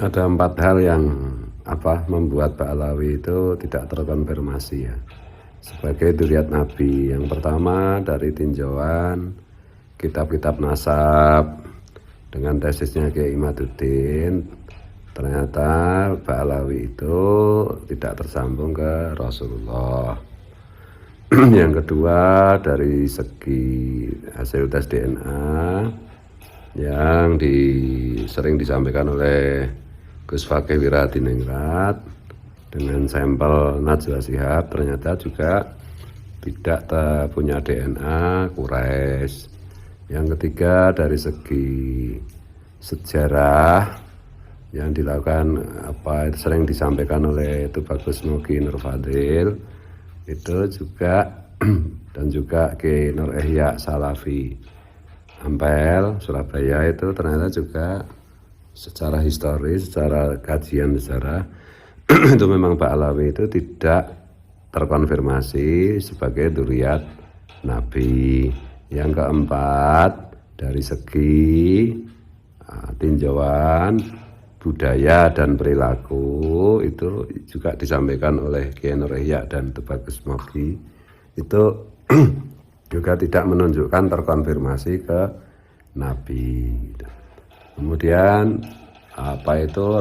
Ada 4 hal yang membuat Ba'alawi itu tidak terkonfirmasi ya sebagai dzurriyyat Nabi. Yang pertama dari tinjauan kitab-kitab nasab dengan tesisnya Kiai Imaduddin, ternyata Ba'alawi itu tidak tersambung ke Rasulullah. Yang kedua dari segi hasil tes DNA yang sering disampaikan oleh Gus Fakih Wiradiningrat dengan sampel Najwa Shihab, ternyata juga tidak punya DNA Quraisy. Yang ketiga dari segi sejarah yang dilakukan sering disampaikan oleh Tubagus Mugi Nur Fadil itu juga dan juga Ki Nur Ihya Salafi Ampel Surabaya itu ternyata juga secara historis, secara kajian sejarah itu memang Ba'alawi itu tidak terkonfirmasi sebagai dzurriyyat Nabi. Yang keempat dari segi tinjauan budaya dan perilaku itu juga disampaikan oleh Kiai Nur Ihya dan Tubagus Mugi itu juga tidak menunjukkan terkonfirmasi ke Nabi. Kemudian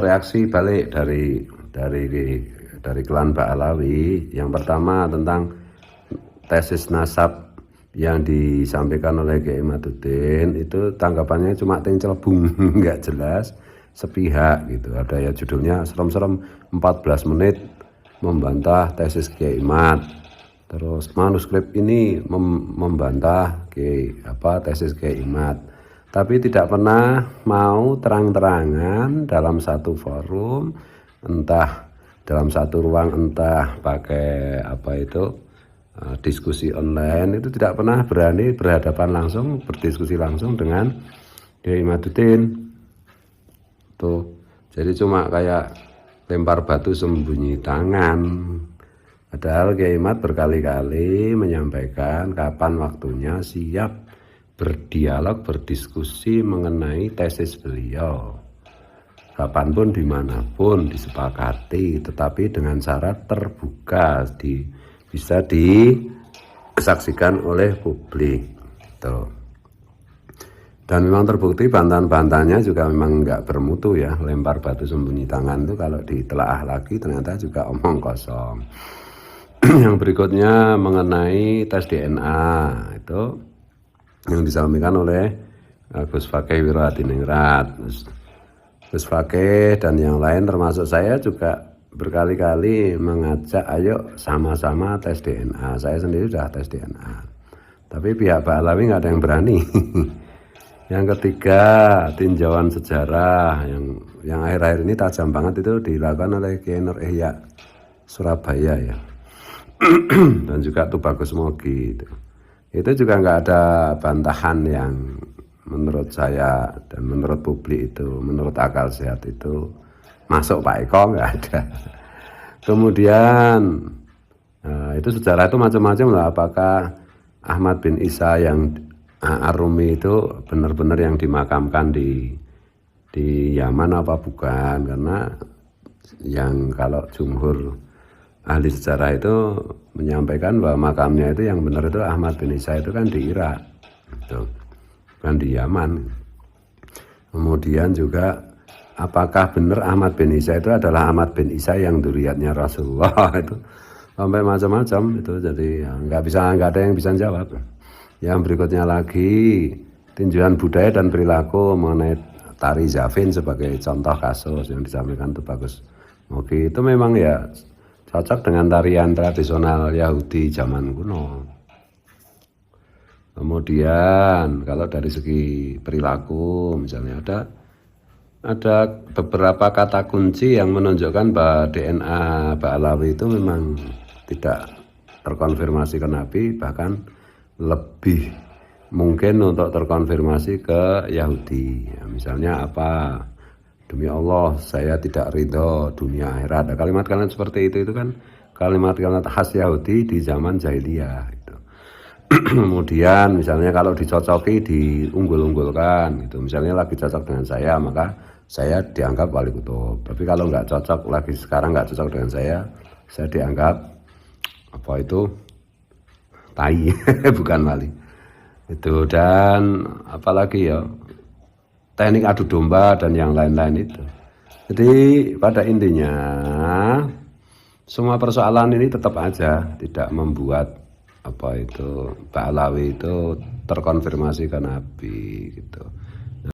reaksi balik dari klan Ba'alawi. Yang pertama tentang tesis nasab yang disampaikan oleh Kiai Imaduddin itu tanggapannya cuma celebung, nggak jelas, sepihak gitu. Ada ya judulnya serem-serem 14 menit membantah tesis Kiai Imad. Terus manuskrip ini membantah tesis Kiai Imad, tapi tidak pernah mau terang-terangan dalam satu forum, entah dalam satu ruang, entah pakai diskusi online, itu tidak pernah berani berhadapan langsung, berdiskusi langsung dengan Kiai Imaduddin. Tuh, jadi cuma kayak lempar batu sembunyi tangan. Padahal Kiai Imad berkali-kali menyampaikan kapan waktunya siap berdialog, berdiskusi mengenai tesis beliau. Kapanpun, dimanapun disepakati, tetapi dengan syarat terbuka, bisa disaksikan oleh publik. Tuh. Dan memang terbukti bantahan-bantahannya juga memang nggak bermutu ya. Lempar batu sembunyi tangan itu kalau ditelaah lagi ternyata juga omong kosong. Yang berikutnya mengenai tes DNA itu yang disampaikan oleh Gus Fakih Wiradiningrat. Gus Fakih dan yang lain termasuk saya juga berkali-kali mengajak ayo sama-sama tes DNA. Saya sendiri sudah tes DNA, tapi pihak Ba'alawi nggak ada yang berani. Yang ketiga tinjauan sejarah yang akhir-akhir ini tajam banget itu dilakukan oleh Kiai Nur Ihya Surabaya ya. Dan juga Tubagus Mugi itu juga nggak ada bantahan yang menurut saya dan menurut publik itu, menurut akal sehat itu masuk Pak Eko, nggak ada. Kemudian itu sejarah itu macam-macam lah. Apakah Ahmad bin Isa yang Ar-Rumi itu benar-benar yang dimakamkan di Yaman apa bukan? Karena yang kalau jumhur ahli sejarah itu menyampaikan bahwa makamnya itu yang benar itu Ahmad bin Isa itu kan di Irak, itu bukan di Yaman. Kemudian juga apakah benar Ahmad bin Isa itu adalah Ahmad bin Isa yang dzurriyyatnya Rasulullah itu sampai macam-macam itu, jadi nggak ada yang bisa jawab. Yang berikutnya lagi tinjauan budaya dan perilaku mengenai tari Zafin sebagai contoh kasus yang disampaikan itu bagus. Oke, itu memang ya cocok dengan tarian tradisional Yahudi zaman kuno. Kemudian kalau dari segi perilaku misalnya ada beberapa kata kunci yang menunjukkan bahwa DNA Ba'alawi itu memang tidak terkonfirmasi ke Nabi, bahkan lebih mungkin untuk terkonfirmasi ke Yahudi. Ya, misalnya demi Allah saya tidak ridho dunia akhirat. Kalimat-kalimat seperti itu kan kalimat-kalimat khas Yahudi di zaman jahiliyah gitu. Kemudian misalnya kalau dicocoki diunggul-unggulkan gitu. Misalnya lagi cocok dengan saya, maka saya dianggap wali kutub. Tapi kalau nggak cocok lagi sekarang, nggak cocok dengan saya dianggap apa itu tai, bukan wali itu. Dan apalagi ya teknik adu domba dan yang lain-lain itu. Jadi pada intinya semua persoalan ini tetap aja tidak membuat apa itu Pak Alawi itu terkonfirmasi ke Nabi gitu.